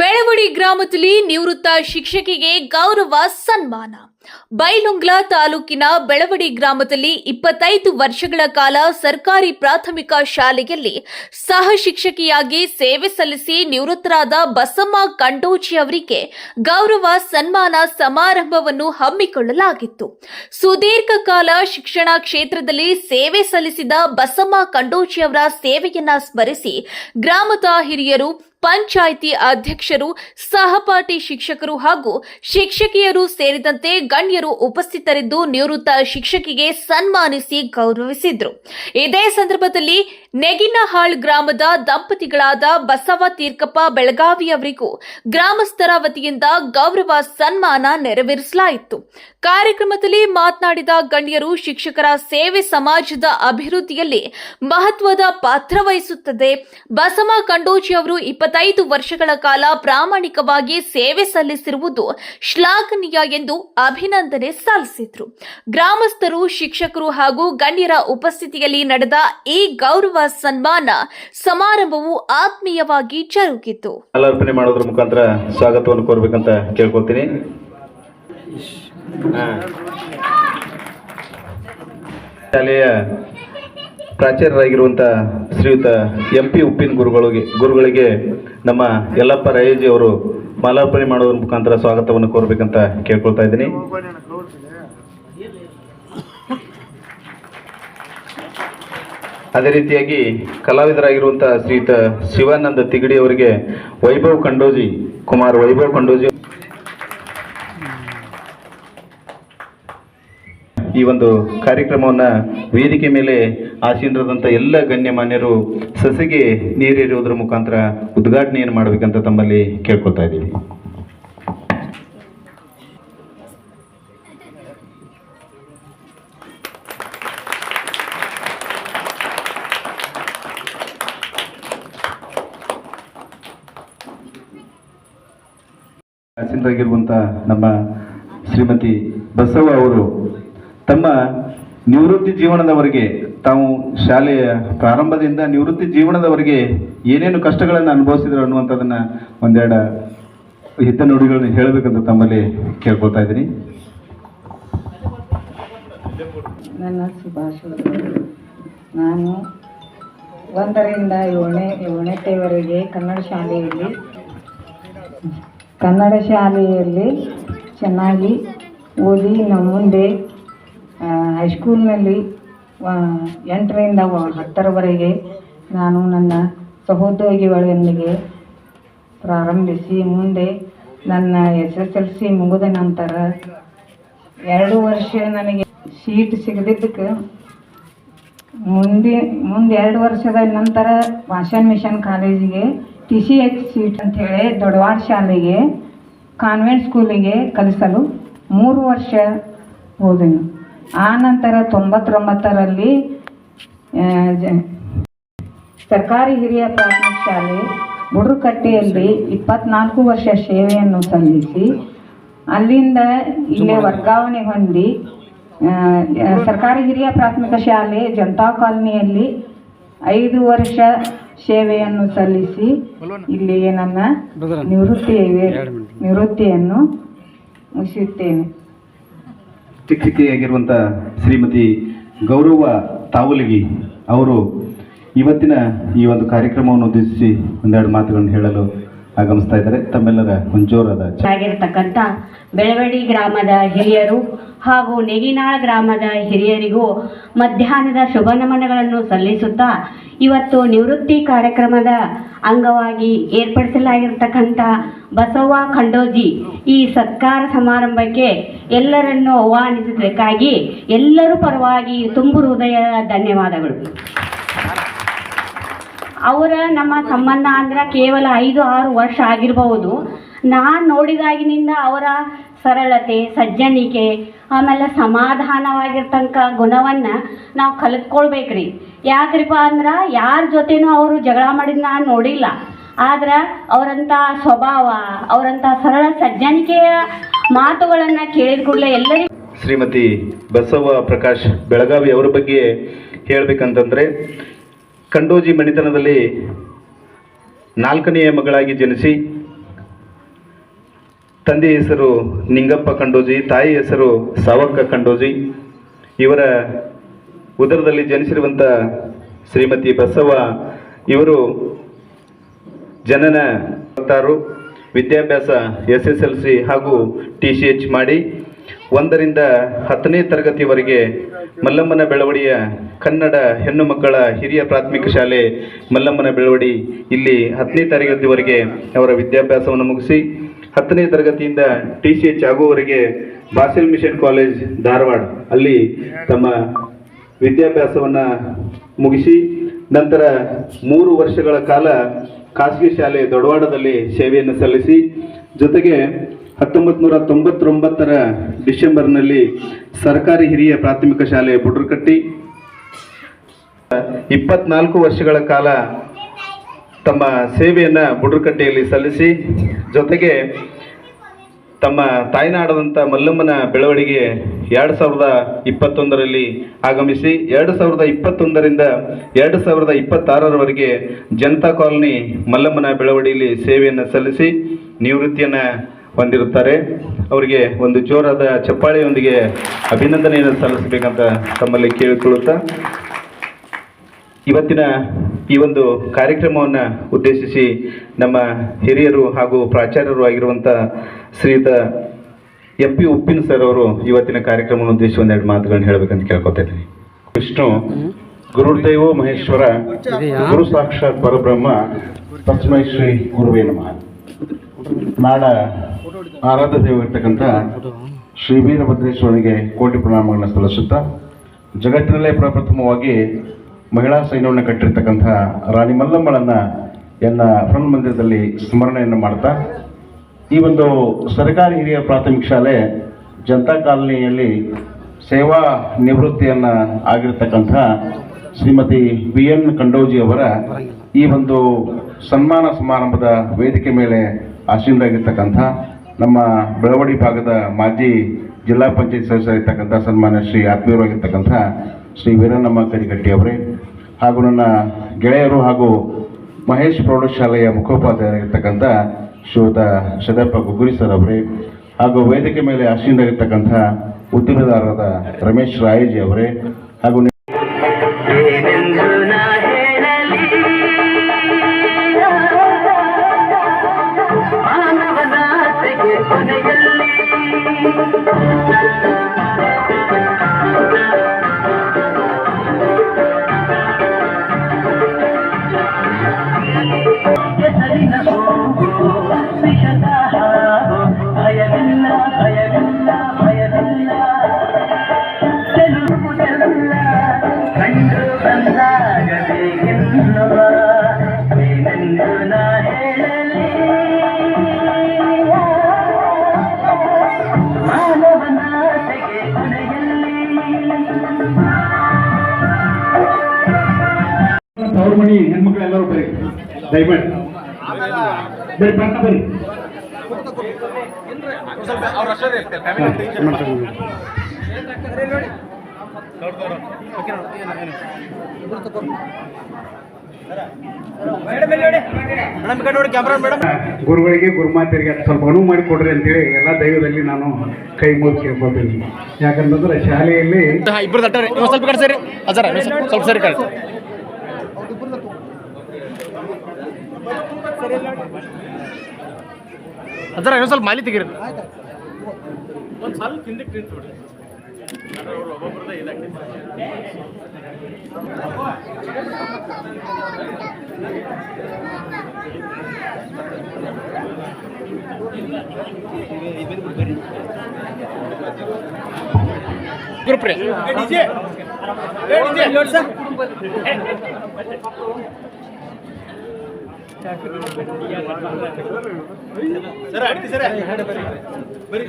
ಬೆಳವಡಿ ಗ್ರಾಮದಲ್ಲಿ ನಿವೃತ್ತ ಶಿಕ್ಷಕಿಗೆ ಗೌರವ ಸನ್ಮಾನ. ಬೈಲುಂಗ್ಲಾ ತಾಲೂಕಿನ ಬೆಳವಡಿ ಗ್ರಾಮದಲ್ಲಿ 25 ವರ್ಷಗಳ ಕಾಲ ಸರ್ಕಾರಿ ಪ್ರಾಥಮಿಕ ಶಾಲೆಯಲ್ಲಿ ಸಹ ಶಿಕ್ಷಕಿಯಾಗಿ ಸೇವೆ ಸಲ್ಲಿಸಿ ನಿವೃತ್ತರಾದ ಬಸಮ್ಮ ಕಂಡೋಜಿ ಅವರಿಗೆ ಗೌರವ ಸನ್ಮಾನ ಸಮಾರಂಭವನ್ನು ಹಮ್ಮಿಕೊಳ್ಳಲಾಗಿತ್ತು. ಸುದೀರ್ಘ ಕಾಲ ಶಿಕ್ಷಣ ಕ್ಷೇತ್ರದಲ್ಲಿ ಸೇವೆ ಸಲ್ಲಿಸಿದ ಬಸಮ್ಮ ಕಂಡೋಜಿ ಅವರ ಸೇವೆಯನ್ನ ಸ್ಮರಿಸಿ ಗ್ರಾಮದ ಹಿರಿಯರು, ಪಂಚಾಯಿತಿ ಅಧ್ಯಕ್ಷರು, ಸಹಪಾಠಿ ಶಿಕ್ಷಕರು ಹಾಗೂ ಶಿಕ್ಷಕಿಯರು ಸೇರಿದಂತೆ ಗಣ್ಯರು ಉಪಸ್ಥಿತರಿದ್ದು ನಿವೃತ್ತ ಶಿಕ್ಷಕಿಗೆ ಸನ್ಮಾನಿಸಿ ಗೌರವಿಸಿದ್ರು. ಇದೇ ಸಂದರ್ಭದಲ್ಲಿ ನೆಗಿನಹಾಳ್ ಗ್ರಾಮದ ದಂಪತಿಗಳಾದ ಬಸವ ತೀರ್ಕಪ್ಪ ಬೆಳಗಾವಿ ಅವರಿಗೂ ಗ್ರಾಮಸ್ಥರ ವತಿಯಿಂದ ಗೌರವ ಸನ್ಮಾನ ನೆರವೇರಿಸಲಾಯಿತು. ಕಾರ್ಯಕ್ರಮದಲ್ಲಿ ಮಾತನಾಡಿದ ಗಣ್ಯರು, ಶಿಕ್ಷಕರ ಸೇವೆ ಸಮಾಜದ ಅಭಿವೃದ್ಧಿಯಲ್ಲಿ ಮಹತ್ವದ ಪಾತ್ರ ವಹಿಸುತ್ತದೆ. ಬಸಮ್ಮ ಕಂಡೋಜಿ ಅವರು 25 ವರ್ಷಗಳ ಕಾಲ ಪ್ರಾಮಾಣಿಕವಾಗಿ ಸೇವೆ ಸಲ್ಲಿಸಿರುವುದು ಶ್ಲಾಘನೀಯ ಎಂದು ಅಭಿನಂದನೆ ಸಲ್ಲಿಸಿದರು. ಗ್ರಾಮಸ್ಥರು, ಶಿಕ್ಷಕರು ಹಾಗೂ ಗಣ್ಯರ ಉಪಸ್ಥಿತಿಯಲ್ಲಿ ನಡೆದ ಈ ಗೌರವ ಸನ್ಮಾನ ಸಮಾರಂಭವು ಆತ್ಮೀಯವಾಗಿ ಜರುಗಿತು. ಅರ್ಪಣೆ ಮಾಡೋದ್ರ ಮುಖಾಂತರ ಸ್ವಾಗತವನ್ನು ಕೋರಬೇಕಂತ ಕೇಳ್ಕೊಳ್ತೀನಿ. ಶಾಲೆಯ ಪ್ರಾಚಾರ್ಯರಾಗಿರುವಂತಹ ಶ್ರೀಯುತ MP ಉಪ್ಪಿನ ಗುರುಗಳಿಗೆ ನಮ್ಮ ಯಲ್ಲಪ್ಪ ರಾಯಜಿ ಅವರು ಮಾಲಾರ್ಪಣೆ ಮಾಡೋದ್ರ ಮುಖಾಂತರ ಸ್ವಾಗತವನ್ನು ಕೋರಬೇಕಂತ ಕೇಳ್ಕೊಳ್ತಾ ಇದ್ದೀನಿ. ಅದೇ ರೀತಿಯಾಗಿ ಕಲಾವಿದರಾಗಿರುವಂತಹ ಶ್ರೀಯುತ ಶಿವಾನಂದ ತಿಗಡಿ ಅವರಿಗೆ ಕುಮಾರ್ ವೈಭವ್ ಕಂಡೋಜಿ ಈ ಒಂದು ಕಾರ್ಯಕ್ರಮವನ್ನ ವೇದಿಕೆ ಮೇಲೆ ಆಸೀನರಾದಂಥ ಎಲ್ಲ ಗಣ್ಯಮಾನ್ಯರು ಸಸಿಗೆ ನೀರೇರುವುದರ ಮುಖಾಂತರ ಉದ್ಘಾಟನೆಯನ್ನು ಮಾಡಬೇಕಂತ ತಮ್ಮಲ್ಲಿ ಕೇಳ್ಕೊಳ್ತಾ ಇದ್ದೀವಿ. ಆಸೀನರಾಗಿರುವಂಥ ನಮ್ಮ ಶ್ರೀಮತಿ ಬಸವ ಅವರು ತಮ್ಮ ನಿವೃತ್ತಿ ಜೀವನದವರೆಗೆ, ತಾವು ಶಾಲೆಯ ಪ್ರಾರಂಭದಿಂದ ನಿವೃತ್ತಿ ಜೀವನದವರೆಗೆ ಏನೇನು ಕಷ್ಟಗಳನ್ನು ಅನುಭವಿಸಿದ್ರು ಅನ್ನುವಂಥದ್ದನ್ನು ಒಂದೆರಡು ಹಿತ ನುಡಿಗಳನ್ನು ಹೇಳಬೇಕಂತ ತಮ್ಮಲ್ಲಿ ಕೇಳ್ಕೊಳ್ತಾ ಇದ್ದೀನಿ. ನನ್ನ ಸುಭಾಷ್, ನಾನು 1ರಿಂದ 7ನೇವರೆಗೆ ಕನ್ನಡ ಶಾಲೆಯಲ್ಲಿ ಚೆನ್ನಾಗಿ ಓದಿ ಮುಂದೆ ಹೈಸ್ಕೂಲ್ನಲ್ಲಿ 8ರಿಂದ 10ರವರೆಗೆ ನಾನು ನನ್ನ ಸಹೋದ್ಯೋಗಿಗಳೊಂದಿಗೆ ಪ್ರಾರಂಭಿಸಿ ಮುಂದೆ ನನ್ನ SSLC ಮುಗಿದ ನಂತರ 2 ವರ್ಷ ನನಗೆ ಸೀಟ್ ಸಿಗದಿದ್ದಕ್ಕೆ ಮುಂದೆ 2 ವರ್ಷದ ನಂತರ ಭಾಷಾ ಮಿಷನ್ ಕಾಲೇಜಿಗೆ TCH ಸೀಟ್ ಅಂಥೇಳಿ ದೊಡ್ಡವಾಡ ಶಾಲೆಗೆ ಕಾನ್ವೆಂಟ್ ಸ್ಕೂಲಿಗೆ ಕಲಿಸಲು 3 ವರ್ಷ ಹೋದೆನು. ಆ ನಂತರ 99ರಲ್ಲಿ ಸರ್ಕಾರಿ ಹಿರಿಯ ಪ್ರಾಥಮಿಕ ಶಾಲೆ ಬುಡ್ರಕಟ್ಟೆಯಲ್ಲಿ 24 ವರ್ಷ ಸೇವೆಯನ್ನು ಸಲ್ಲಿಸಿ ಅಲ್ಲಿಂದ ಇಲ್ಲೇ ವರ್ಗಾವಣೆ ಹೊಂದಿ ಸರ್ಕಾರಿ ಹಿರಿಯ ಪ್ರಾಥಮಿಕ ಶಾಲೆ ಜನತಾ ಕಾಲನಿಯಲ್ಲಿ 5 ವರ್ಷ ಸೇವೆಯನ್ನು ಸಲ್ಲಿಸಿ ಇಲ್ಲಿಗೆ ನನ್ನ ನಿವೃತ್ತಿಯನ್ನು ಮುಗಿಸುತ್ತೇನೆ. ಶಿಕ್ಷಕಿಯಾಗಿರುವಂಥ ಶ್ರೀಮತಿ ಗೌರವ ತಾವಲಗಿ ಅವರು ಇವತ್ತಿನ ಈ ಒಂದು ಕಾರ್ಯಕ್ರಮವನ್ನು ಉದ್ದೇಶಿಸಿ ಒಂದೆರಡು ಮಾತುಗಳನ್ನು ಹೇಳಲು ಆಗಮಿಸ್ತಾ ಇದ್ದಾರೆ. ತಮ್ಮೆಲ್ಲರ ಮುಂಜೋರಾದ ಆಗಿರತಕ್ಕಂಥ ಬೆಳವಡಿ ಗ್ರಾಮದ ಹಿರಿಯರು ಹಾಗೂ ನೆಗಿನಾಳ ಗ್ರಾಮದ ಹಿರಿಯರಿಗೂ ಮಧ್ಯಾಹ್ನದ ಶುಭ ನಮನಗಳನ್ನು ಸಲ್ಲಿಸುತ್ತಾ ಇವತ್ತು ನಿವೃತ್ತಿ ಕಾರ್ಯಕ್ರಮದ ಅಂಗವಾಗಿ ಏರ್ಪಡಿಸಲಾಗಿರ್ತಕ್ಕಂಥ ಬಸವ್ವ ಖಂಡೋಜಿ ಈ ಸತ್ಕಾರ ಸಮಾರಂಭಕ್ಕೆ ಎಲ್ಲರನ್ನೂ ಆಹ್ವಾನಿಸಬೇಕಾಗಿ ಎಲ್ಲರ ಪರವಾಗಿ ತುಂಬು ಹೃದಯದ ಧನ್ಯವಾದಗಳು. ಅವರ ನಮ್ಮ ಸಂಬಂಧ ಅಂದ್ರೆ ಕೇವಲ 5-6 ವರ್ಷ ಆಗಿರಬಹುದು. ನಾನು ನೋಡಿದಾಗಿನಿಂದ ಅವರ ಸರಳತೆ, ಸಜ್ಜನಿಕೆ, ಆಮೇಲೆ ಸಮಾಧಾನವಾಗಿರ್ತಂಕ ಗುಣವನ್ನು ನಾವು ಕಲಿತ್ಕೊಳ್ಬೇಕ್ರಿ. ಯಾಕ್ರಿಪ್ಪ ಅಂದ್ರೆ ಯಾರ ಜೊತೆನೂ ಅವರು ಜಗಳ ಮಾಡಿದ ನಾನು ನೋಡಿಲ್ಲ. ಆದ್ರೆ ಅವರಂಥ ಸ್ವಭಾವ, ಅವರಂಥ ಸರಳ ಸಜ್ಜನಿಕೆಯ ಮಾತುಗಳನ್ನು ಕೇಳಿದ ಕೂಡಲೇ ಎಲ್ಲರಿಗೂ ಶ್ರೀಮತಿ ಬಸವ ಪ್ರಕಾಶ್ ಬೆಳಗಾವಿ ಅವರ ಬಗ್ಗೆ ಹೇಳಬೇಕಂತಂದರೆ, ಕಂಡೋಜಿ ಮಣಿತನದಲ್ಲಿ 4ನೆಯ ಮಗಳಾಗಿ ಜನಿಸಿ ತಂದೆ ಹೆಸರು ನಿಂಗಪ್ಪ ಕಂಡೋಜಿ, ತಾಯಿ ಹೆಸರು ಸಾವಕ್ಕ ಕಂಡೋಜಿ. ಇವರ ಉದರದಲ್ಲಿ ಜನಿಸಿರುವಂಥ ಶ್ರೀಮತಿ ಬಸವ್ವ ಇವರು ಜನನ 26 ವಿದ್ಯಾಭ್ಯಾಸ SSLC ಹಾಗೂ TCH ಮಾಡಿ 1ರಿಂದ 10ನೇ ತರಗತಿವರೆಗೆ ಮಲ್ಲಮ್ಮನ ಬೆಳವಡಿಯ ಕನ್ನಡ ಹೆಣ್ಣು ಮಕ್ಕಳ ಹಿರಿಯ ಪ್ರಾಥಮಿಕ ಶಾಲೆ ಮಲ್ಲಮ್ಮನ ಬೆಳವಡಿ ಇಲ್ಲಿ 10ನೇ ತರಗತಿವರೆಗೆ ಅವರ ವಿದ್ಯಾಭ್ಯಾಸವನ್ನು ಮುಗಿಸಿ 10ನೇ ತರಗತಿಯಿಂದ TCH ಆಗುವವರೆಗೆ ಬಾಸೆಲ್ ಮಿಷನ್ ಕಾಲೇಜ್ ಧಾರವಾಡ ಅಲ್ಲಿ ತಮ್ಮ ವಿದ್ಯಾಭ್ಯಾಸವನ್ನು ಮುಗಿಸಿ ನಂತರ 3 ವರ್ಷಗಳ ಕಾಲ ಖಾಸಗಿ ಶಾಲೆ ದೊಡವಾಡದಲ್ಲಿ ಸೇವೆಯನ್ನು ಸಲ್ಲಿಸಿ ಜೊತೆಗೆ 1999ರ ಡಿಸೆಂಬರ್ನಲ್ಲಿ ಸರ್ಕಾರಿ ಹಿರಿಯ ಪ್ರಾಥಮಿಕ ಶಾಲೆ ಬುಡ್ರಕಟ್ಟಿ 24 ವರ್ಷಗಳ ಕಾಲ ತಮ್ಮ ಸೇವೆಯನ್ನು ಬುಡ್ರಕಟ್ಟೆಯಲ್ಲಿ ಸಲ್ಲಿಸಿ ಜೊತೆಗೆ ತಮ್ಮ ತಾಯ್ನಾಡದಂಥ ಮಲ್ಲಮ್ಮನ ಬೆಳವಡಿಗೆ 2021ರಲ್ಲಿ ಆಗಮಿಸಿ 2021ರಿಂದ 2026ರವರೆಗೆ ಜನತಾ ಕಾಲನಿ ಮಲ್ಲಮ್ಮನ ಬೆಳವಡಿಯಲ್ಲಿ ಸೇವೆಯನ್ನು ಸಲ್ಲಿಸಿ ನಿವೃತ್ತಿಯನ್ನು ಹೊಂದಿರುತ್ತಾರೆ. ಅವರಿಗೆ ಒಂದು ಜೋರಾದ ಚಪ್ಪಾಳೆಯೊಂದಿಗೆ ಅಭಿನಂದನೆಯನ್ನು ಸಲ್ಲಿಸಬೇಕಂತ ತಮ್ಮಲ್ಲಿ ಕೇಳಿಕೊಳ್ಳುತ್ತಾ ಇವತ್ತಿನ ಈ ಒಂದು ಕಾರ್ಯಕ್ರಮವನ್ನು ಉದ್ದೇಶಿಸಿ ನಮ್ಮ ಹಿರಿಯರು ಹಾಗೂ ಪ್ರಾಚಾರ್ಯರು ಆಗಿರುವಂಥ ಶ್ರೀಯುತ MP ಉಪ್ಪಿನ ಸರ್ ಅವರು ಇವತ್ತಿನ ಕಾರ್ಯಕ್ರಮವನ್ನು ಉದ್ದೇಶಿಸಿ ಒಂದೆರಡು ಮಾತುಗಳನ್ನು ಹೇಳಬೇಕಂತ ಕೇಳ್ಕೊತಾ ಇದ್ದೀನಿ. ವಿಷ್ಣು ಗುರುದೇವೋ ಮಹೇಶ್ವರ ಗುರು ಸಾಕ್ಷಾತ್ ಪರಬ್ರಹ್ಮ ತಸ್ಮೈ ಶ್ರೀ ಗುರುವೇ ನಮಃ. ನಾಡ ಆರಾಧ್ಯ ದೇವರಿರ್ತಕ್ಕಂಥ ಶ್ರೀ ವೀರಭದ್ರೇಶ್ವರನಿಗೆ ಕೋಟಿ ಪ್ರಣಾಮಗಳನ್ನು ಸಲ್ಲಿಸುತ್ತಾ ಜಗತ್ತಿನಲ್ಲೇ ಪ್ರಪ್ರಥಮವಾಗಿ ಮಹಿಳಾ ಸೈನ್ಯವನ್ನು ಕಟ್ಟಿರ್ತಕ್ಕಂಥ ರಾಣಿ ಮಲ್ಲಮ್ಮಳನ್ನು ಫ್ರಂಟ್ ಮಂದಿರದಲ್ಲಿ ಸ್ಮರಣೆಯನ್ನು ಮಾಡ್ತಾ ಈ ಒಂದು ಸರ್ಕಾರಿ ಹಿರಿಯ ಪ್ರಾಥಮಿಕ ಶಾಲೆ ಜನತಾ ಕಾಲನಿಯಲ್ಲಿ ಸೇವಾ ನಿವೃತ್ತಿಯನ್ನು ಆಗಿರ್ತಕ್ಕಂಥ ಶ್ರೀಮತಿ BN ಕಂಡೋಜಿ ಅವರ ಈ ಒಂದು ಸನ್ಮಾನ ಸಮಾರಂಭದ ವೇದಿಕೆ ಮೇಲೆ ಆಸೀನರಾಗಿರ್ತಕ್ಕಂಥ ನಮ್ಮ ಬೆಳವಡಿ ಭಾಗದ ಮಾಜಿ ಜಿಲ್ಲಾ ಪಂಚಾಯತ್ ಸದಸ್ಯರಾಗಿರ್ತಕ್ಕಂಥ ಸನ್ಮಾನ್ಯ ಶ್ರೀ ಆತ್ಮೀಯರಾಗಿರ್ತಕ್ಕಂಥ ಶ್ರೀ ವೀರಣ್ಣಮ್ಮ ಕರಿಕಟ್ಟಿ ಅವರೇ ಹಾಗೂ ನನ್ನ ಗೆಳೆಯರು ಹಾಗೂ ಮಹೇಶ್ ಪ್ರೌಢಶಾಲೆಯ ಮುಖೋಪಾಧ್ಯಾಯರಾಗಿರ್ತಕ್ಕಂಥ ಶ್ರೀಯುತ ಶದಪ್ಪ ಗುಗ್ಗುರಿ ಸರ್ ಅವರೇ ಹಾಗೂ ವೇದಿಕೆ ಮೇಲೆ ಆಸೀನರಾಗಿರ್ತಕ್ಕಂಥ ಉದ್ಯಮದಾರರಾದ ರಮೇಶ್ ರಾಯಜಿ ಅವರೇ ಹಾಗೂ ಮಣಿ ಹೆಣ್ಮಕ್ಳೆಲ್ಲರೂ ಬರೀ ದಯಮಾಡಿ ಬರೀ ಬರ್ತಾ ಬರ್ರಿ ಗುರುಗಳಿಗೆ ಗುರುಮಾತೆಯರಿಗೆ ಸ್ವಲ್ಪ ಅನುವು ಮಾಡಿಕೊಡ್ರಿ ಅಂತೇಳಿ ಎಲ್ಲ ದೈವದಲ್ಲಿ ನಾನು ಕೈ ಮುಗಿ ಕೇಳ್ಕೊಳ್ತೀನಿ. ಯಾಕಂತಂದ್ರೆ ಶಾಲೆಯಲ್ಲಿ ಇಬ್ಬರು ತಟ್ಟರೆ ಸ್ವಲ್ಪ ಕಡೆ ಸರಿ ಸ್ವಲ್ಪ ಸರಿ ಕಡೆ ಅದರ ಇನ್ನೊಂದು ಸ್ವಲ್ಪ ಮಾಲಿ ತೆಗೀರಿ ಒಂದು ಸ್ವಲ್ಪ ಹಿಂದಕ್ಕೆ ನಿಂತ್ಬಿಡ್ರಿ ಒಬ್ಬೊಬ್ಬರದ ಇದಾಗ್ತದೆ ಗ್ರೂಪ್ ರೀ ಸರ್ ಅಡ್ಡಿ ಸರ್ ಬರ್ರಿ